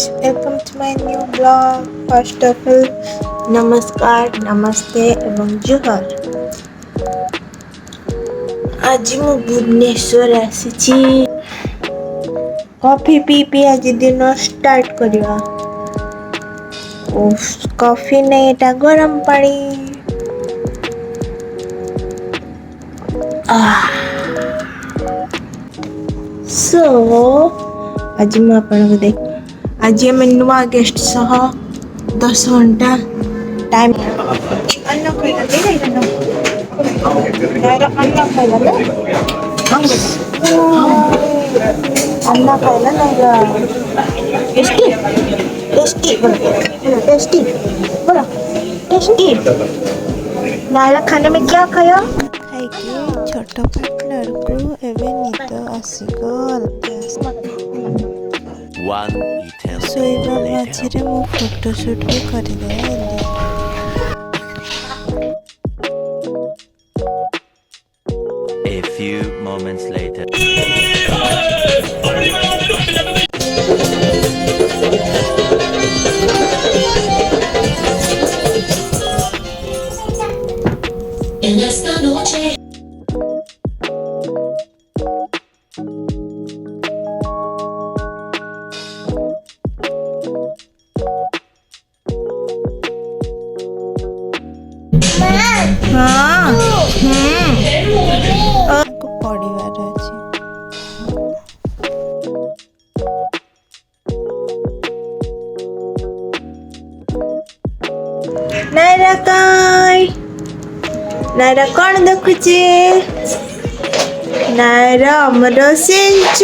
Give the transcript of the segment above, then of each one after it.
guys, welcome to my new vlog. First of all, नमस्कार, नमस्ते एवं जुहार। आज मु भुवनेश्वर आसीची कॉफी पी पी आज दिन स्टार्ट करिवा। कॉफी नहीं एटा गरम पानी। सो आज मु आपन देख आज आम नुआ गेस्ट सह 10 घंटा टाइम अन्न खाइला अन्न खाइला नायरा टेस्टी टेस्टी टेस्टी बोलो टेस्टी। नायरा खाने में क्या खाया? खाई के छोट पार्टनर को एवं नींद आसीगल। सोइबा मझे मु फोटोशूट भी करदे। A few moments later. En esta noche पढ़िबार अछि। नायरा काय नायरा कौन देखुचे? नायरा हमरो सिंचन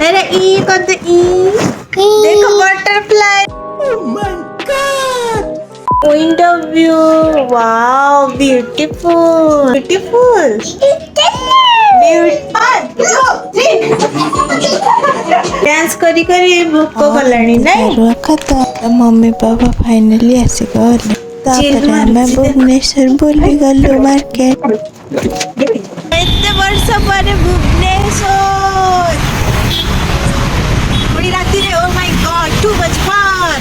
नायरा ई कत ई देखो butterfly. Oh my God window view, wow, beautiful dance करी करी भूख गलानी नहीं खाता। मम्मी पापा फाइनली आसी गले। तापर हमें भुवनेश्वर बोली गलो मार्केट। इतने वर्ष पर भुवनेश्वर बड़ी राती रे। Oh my god too much fun.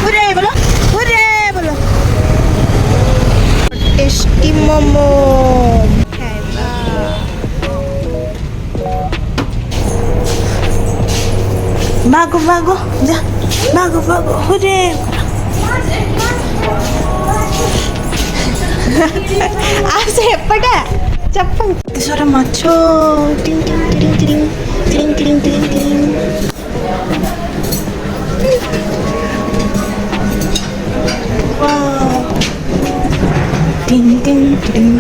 Hurray बोलो हुर्रे बोलो। टेस्टी मोमो खाइबा। भागो भागो जा भागो भागो हुर्रे। आसे पड़ा चप्पल सारा माछो टिंग टिंग टिंग टिंग टिंग टिंग टिंग। वाव टिंग टिंग टिंग।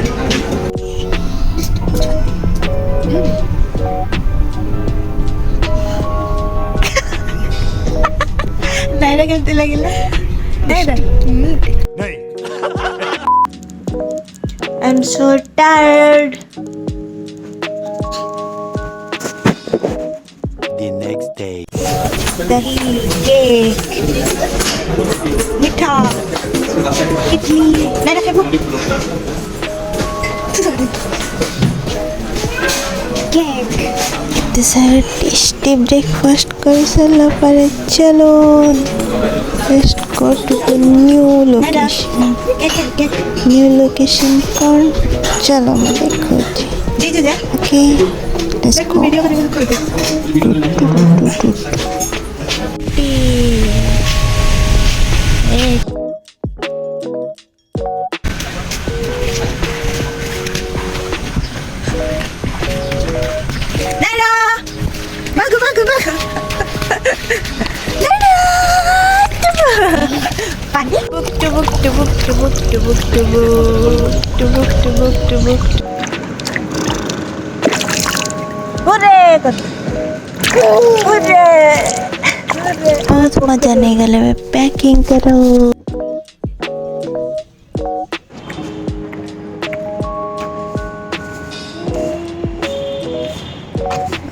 नायरा कैसे लगिला? नायरा नहीं। I'm so tired. The next day. दही केक मीठा इडली नायरा खाइबो केक। इतने सारे टेस्टी ब्रेकफास्ट कर सारा पर चलो let's go to the new location. New location कौन? चलो मैं देखो जी ओके लेट्स गो। भागो भागो भागो पानी टुबुक टुबुक टुबुक टुबुक टुबुक टुबुक टुबुक टुबुक। हुर्रे हुर्रे बहुत मजा नहीं गले में पैकिंग करो।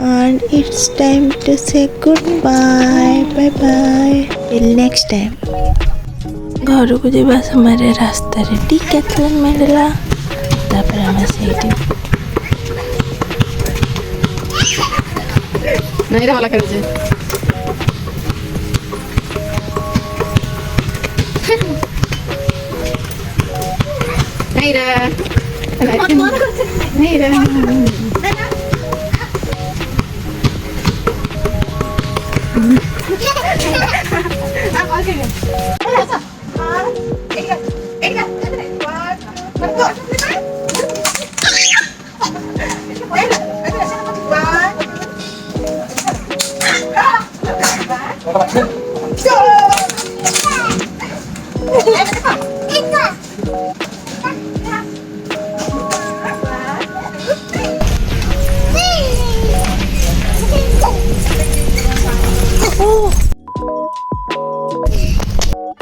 And it's time to say goodbye. Bye bye. Till next time. घर को जावा समय रास्ता रे डिकैथलॉन मिलला। तापर हम से Naira वाला कर दे Naira Naira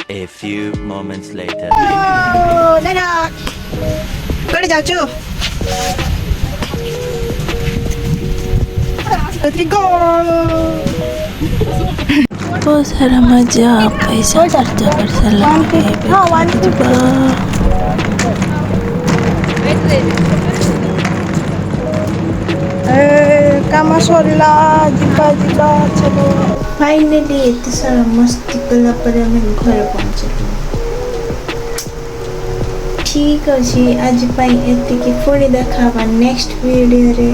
A few moments later. Naira, कुठे जाऊ बहुत सारा मजा पैसा खर्चा कर साला कामा सरला जिबा जिबा चलो फाइनली एते सारा मस्ती कला पर आम घर पहुँचलु ठीक अच्छे आज एतिकी पुणी देखा नेक्स्ट वीडियो रे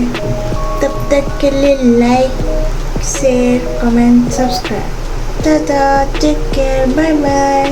तब तक के लिए like share comment subscribe tata take care bye bye.